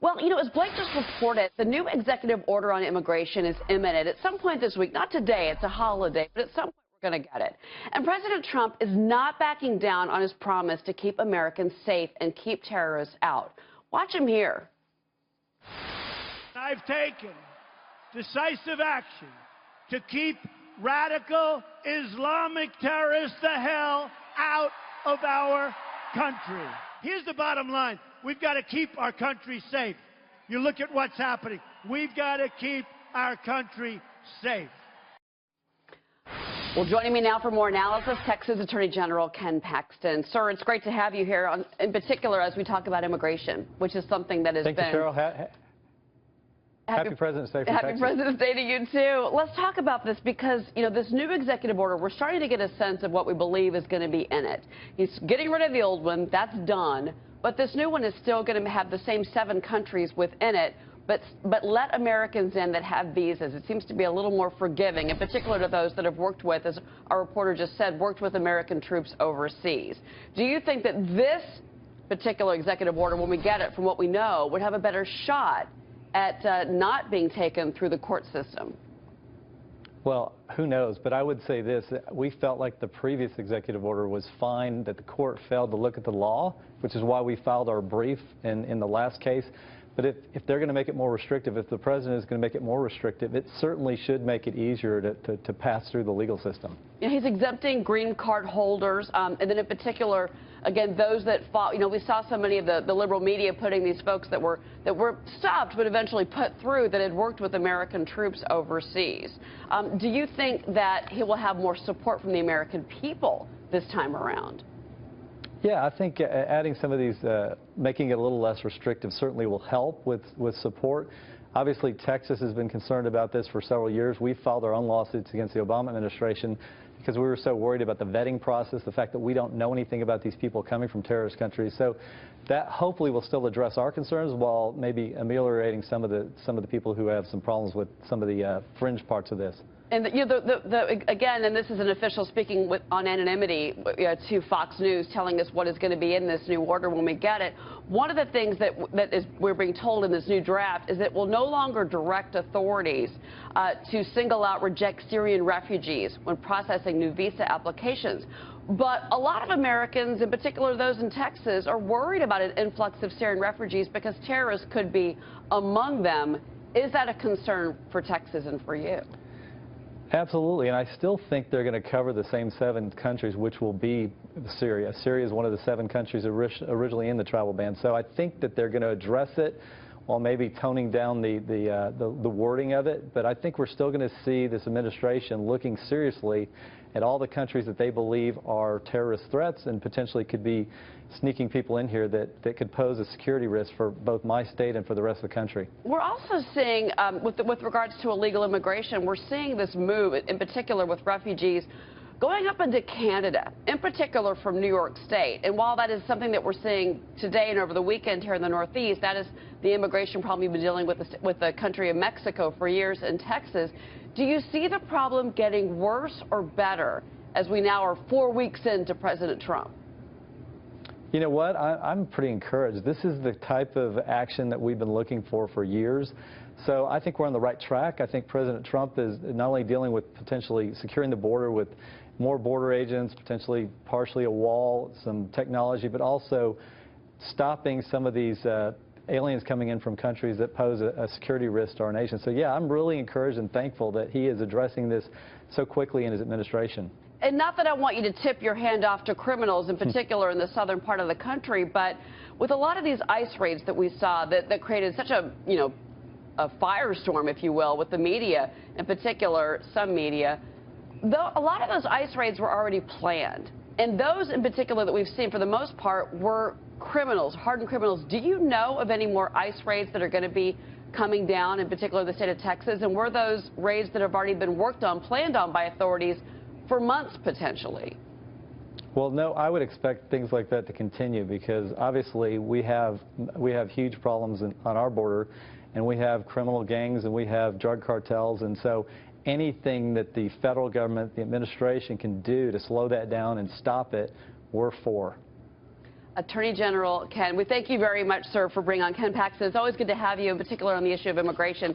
Well, as Blake just reported, the new executive order on immigration is imminent. At some point this week, not today, it's a holiday, but at some point we're going to get it. And President Trump is not backing down on his promise to keep Americans safe and keep terrorists out. Watch him here. I've taken decisive action to keep radical Islamic terrorists the hell out of our country. Here's the bottom line. We've got to keep our country safe. You look at what's happening. We've got to keep our country safe. Well, joining me now for more analysis, Texas Attorney General Ken Paxton. Sir, it's great to have you here, in particular as we talk about immigration, which is something that has been... Thank you, Cheryl. Happy President's Day from Texas. Happy President's Day to you, too. Let's talk about this because, this new executive order, we're starting to get a sense of what we believe is going to be in it. He's getting rid of the old one. That's done. But this new one is still going to have the same 7 countries within it, but let Americans in that have visas. It seems to be a little more forgiving, in particular to those that have worked with, as our reporter just said, worked with American troops overseas. Do you think that this particular executive order, when we get it, from what we know, would have a better shot at not being taken through the court system? Well, who knows? But I would say this. We felt like the previous executive order was fine, that the court failed to look at the law, which is why we filed our brief in the last case. But if they're going to make it more restrictive, if the president is going to make it more restrictive, it certainly should make it easier to pass through the legal system. Yeah, he's exempting green card holders, and then in particular, again, those that fought. We saw so many of the liberal media putting these folks that were stopped but eventually put through that had worked with American troops overseas. Do you think that he will have more support from the American people this time around? Yeah, I think adding some of these, making it a little less restrictive certainly will help with support. Obviously, Texas has been concerned about this for several years. We filed our own lawsuits against the Obama administration because we were so worried about the vetting process, the fact that we don't know anything about these people coming from terrorist countries. So that hopefully will still address our concerns while maybe ameliorating some of the people who have some problems with some of the fringe parts of this. And again, and this is an official speaking on anonymity to Fox News, telling us what is going to be in this new order when we get it. One of the things we're being told in this new draft is it will no longer direct authorities to single out reject Syrian refugees when processing new visa applications. But a lot of Americans, in particular those in Texas, are worried about an influx of Syrian refugees because terrorists could be among them. Is that a concern for Texas and for you? Absolutely, and I still think they're going to cover the same 7 countries, which will be Syria. Syria is one of the 7 countries originally in the travel ban. So I think that they're going to address it while maybe toning down the wording of it. But I think we're still going to see this administration looking seriously at all the countries that they believe are terrorist threats and potentially could be sneaking people in here that could pose a security risk for both my state and for the rest of the country. We're also seeing, with regards to illegal immigration, we're seeing this move, in particular with refugees, going up into Canada, in particular from New York State. And while that is something that we're seeing today and over the weekend here in the Northeast, that is the immigration problem we've been dealing with the country of Mexico for years in Texas. Do you see the problem getting worse or better as we now are 4 weeks into President Trump? You know what? I'm pretty encouraged. This is the type of action that we've been looking for years. So I think we're on the right track. I think President Trump is not only dealing with potentially securing the border with more border agents, potentially partially a wall, some technology, but also stopping some of these aliens coming in from countries that pose a security risk to our nation. So yeah, I'm really encouraged and thankful that he is addressing this so quickly in his administration. And not that I want you to tip your hand off to criminals, in particular in the southern part of the country, but with a lot of these ICE raids that we saw that created such a firestorm, if you will, with the media, in particular some media, though a lot of those ICE raids were already planned. And those in particular that we've seen, for the most part, were criminals, hardened criminals. Do you know of any more ICE raids that are going to be coming down, in particular the state of Texas? And were those raids that have already been worked on, planned on by authorities for months potentially? Well, no, I would expect things like that to continue because obviously we have huge problems on our border, and we have criminal gangs and we have drug cartels, and so anything that the federal government, the administration can do to slow that down and stop it, we're for. Attorney General Ken, we thank you very much, sir, for bringing on Ken Paxton. It's always good to have you, in particular on the issue of immigration.